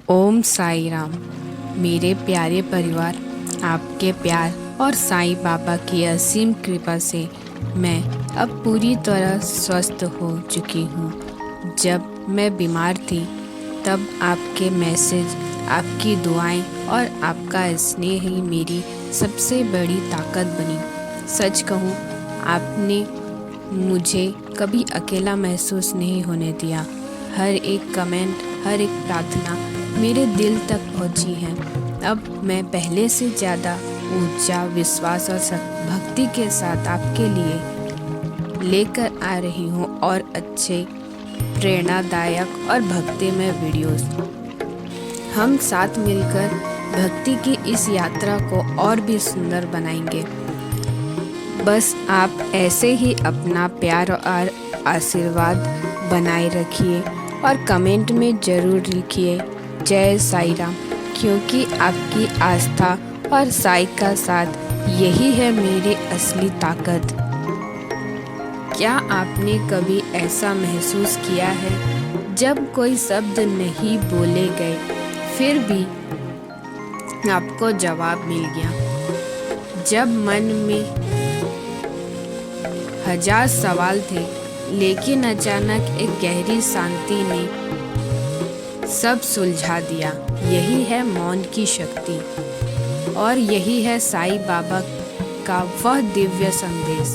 ओम साई राम। मेरे प्यारे परिवार, आपके प्यार और साईं बाबा की असीम कृपा से मैं अब पूरी तरह स्वस्थ हो चुकी हूँ। जब मैं बीमार थी तब आपके मैसेज, आपकी दुआएं और आपका स्नेह ही मेरी सबसे बड़ी ताकत बनी। सच कहूँ, आपने मुझे कभी अकेला महसूस नहीं होने दिया। हर एक कमेंट, हर एक प्रार्थना मेरे दिल तक पहुंची है। अब मैं पहले से ज़्यादा ऊर्जा, विश्वास और भक्ति के साथ आपके लिए लेकर आ रही हूँ और अच्छे, प्रेरणादायक और भक्तिमय वीडियोस। हम साथ मिलकर भक्ति की इस यात्रा को और भी सुंदर बनाएंगे। बस आप ऐसे ही अपना प्यार और आशीर्वाद बनाए रखिए और कमेंट में ज़रूर लिखिए जय साईं राम, क्योंकि आपकी आस्था और साईं का साथ यही है मेरी असली ताकत। क्या आपने कभी ऐसा महसूस किया है जब कोई शब्द नहीं बोले गए फिर भी आपको जवाब मिल गया? जब मन में हजार सवाल थे लेकिन अचानक एक गहरी शांति ने सब सुलझा दिया। यही है मौन की शक्ति और यही है साईं बाबा का वह दिव्य संदेश।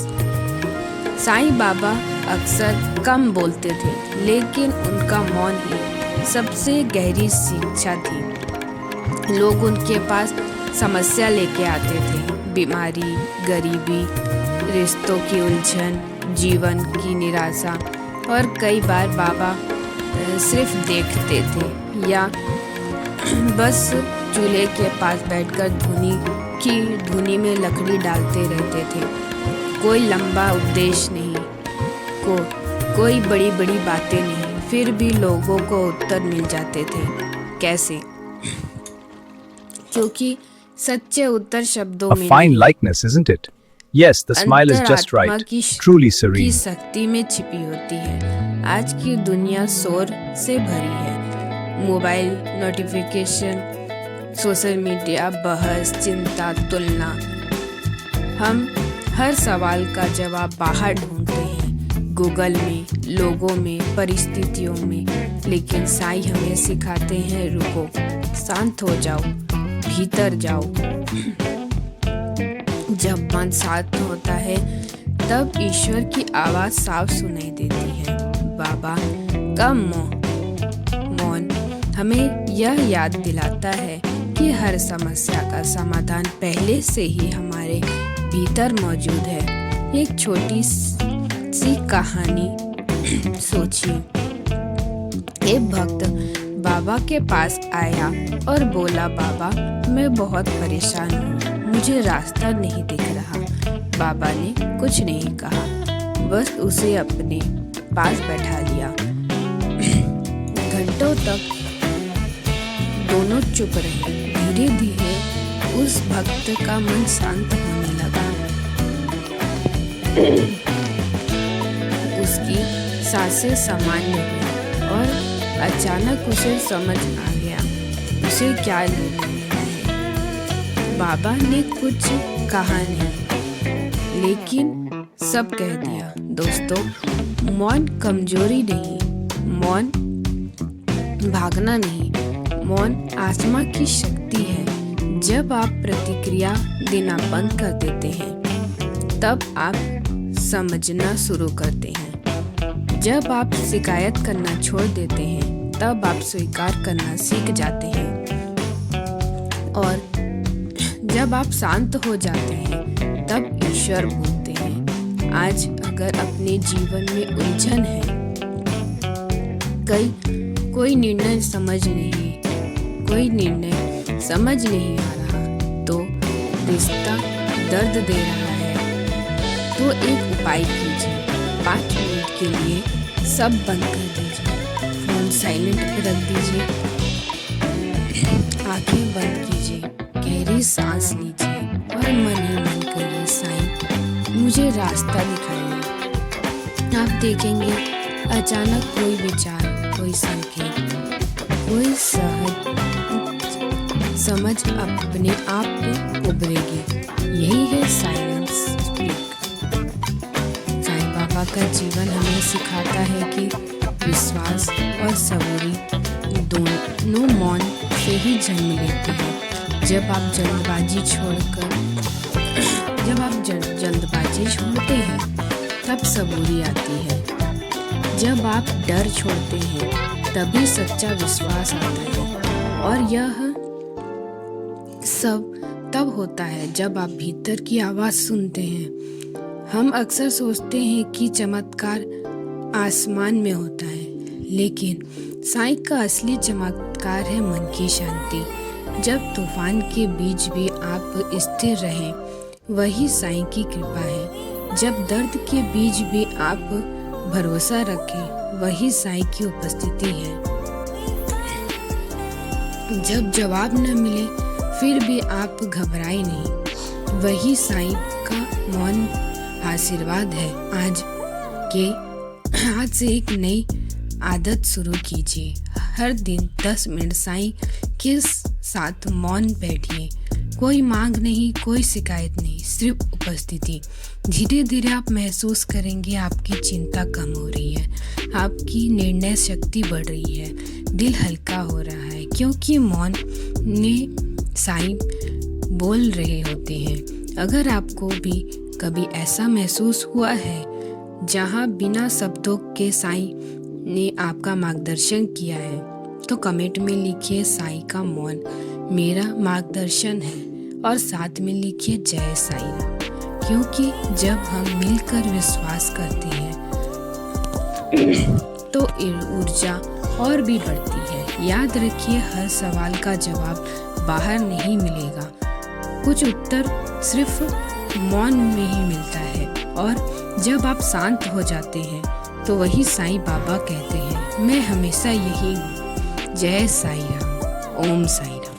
साईं बाबा अक्सर कम बोलते थे लेकिन उनका मौन ही सबसे गहरी शिक्षा थी। लोग उनके पास समस्या लेके आते थे, बीमारी, गरीबी, रिश्तों की उलझन, जीवन की निराशा, और कई बार बाबा सिर्फ देखते थे या बस चूल्हे के पास बैठकर धुनी में लकड़ी डालते रहते थे। कोई लंबा उपदेश नहीं, कोई बड़ी बड़ी बातें नहीं, फिर भी लोगों को उत्तर मिल जाते थे। कैसे? क्योंकि सच्चे उत्तर शब्दों में A fine likeness, isn't it? Yes, the smile is just right. Truly की serene. शक्ति में छिपी होती है। आज की दुनिया शोर से भरी है। मोबाइल नोटिफिकेशन, सोशल मीडिया, बहस, चिंता, तुलना। हम हर सवाल का जवाब बाहर ढूंढते हैं, गूगल में, लोगों में, परिस्थितियों में। लेकिन साईं हमें सिखाते हैं, रुको, शांत हो जाओ, भीतर जाओ। जब मन शांत होता है तब ईश्वर की आवाज साफ सुनाई देती है। बाबा का मौन हमें यह याद दिलाता है कि हर समस्या का समाधान पहले से ही हमारे भीतर मौजूद है। एक छोटी सी कहानी सोचिए। एक भक्त बाबा के पास आया और बोला, बाबा मैं बहुत परेशान हूँ, मुझे रास्ता नहीं दिख रहा। बाबा ने कुछ नहीं कहा, बस उसे अपने पास बैठा लिया। घंटों तक दोनों चुप रहे। धीरे धीरे उस भक्त का मन शांत होने लगा। उसकी सांसें सामान्य हुई और अचानक उसे समझ आ गया उसे क्या लेना है। बाबा ने कुछ कहा नहीं लेकिन सब कह दिया। दोस्तों, मौन कमजोरी नहीं, मौन भागना नहीं, मौन आत्मा की शक्ति है। जब आप प्रतिक्रिया देना बंद कर देते हैं तब आप समझना शुरू करते हैं। जब आप शिकायत करना छोड़ देते हैं तब आप स्वीकार करना सीख जाते हैं। और जब आप शांत हो जाते हैं तब ईश्वर भूलते हैं। आज अगर अपने जीवन में उलझन है, कोई निर्णय समझ नहीं आ रहा, तो रिश्ता दर्द दे रहा है, तो एक उपाय कीजिए। 5 मिनट के लिए सब बंद कर दीजिए, फोन साइलेंट पे रख दीजिए, आंखें बंद कीजिए, गहरी सांस लीजिए और मन ही मन करिए, साईं मुझे रास्ता दिखाइए। आप देखेंगे अचानक कोई विचार, कोई संकेत, कोई समझ अपने आप उभरेगी। यही है साइलेंस स्पीक। साईं बाबा का जीवन हमें सिखाता है कि विश्वास और सबूरी दोनों मौन से ही जन्म लेते हैं। जब आप जल्दबाजी छोड़ते हैं तब सबूरी आती है। जब आप डर छोड़ते हैं तभी सच्चा विश्वास आता है। और यह सब तब होता है जब आप भीतर की आवाज़ सुनते हैं। हम अक्सर सोचते हैं कि चमत्कार आसमान में होता है, लेकिन साईं का असली चमत्कार है मन की शांति। जब तूफान के बीच भी आप स्थिर रहें, वही साईं की कृपा है। जब दर्द के बीच भी आप भरोसा रखें, वही साईं की उपस्थिति है। जब जवाब न मिले फिर भी आप घबराए नहीं, वही साईं का मौन आशीर्वाद है। आज से एक नई आदत शुरू कीजिए। हर दिन 10 मिनट साईं के साथ मौन बैठिए। कोई मांग नहीं, कोई शिकायत नहीं, सिर्फ उपस्थिति। धीरे धीरे आप महसूस करेंगे आपकी चिंता कम हो रही है, आपकी निर्णय शक्ति बढ़ रही है, दिल हल्का हो रहा है, क्योंकि मौन में साईं बोल रहे होते हैं। अगर आपको भी कभी ऐसा महसूस हुआ है जहां बिना शब्दों के साईं ने आपका मार्गदर्शन किया है, तो कमेंट में लिखिए साईं का मौन मेरा मार्गदर्शन है, और साथ में लिखिए जय साईं राम। क्योंकि जब हम मिलकर विश्वास करते हैं तो ऊर्जा और भी बढ़ती है। याद रखिए, हर सवाल का जवाब बाहर नहीं मिलेगा, कुछ उत्तर सिर्फ मौन में ही मिलता है। और जब आप शांत हो जाते हैं तो वही साईं बाबा कहते हैं, मैं हमेशा यही हूँ। जय साईं राम, ओम साईं राम।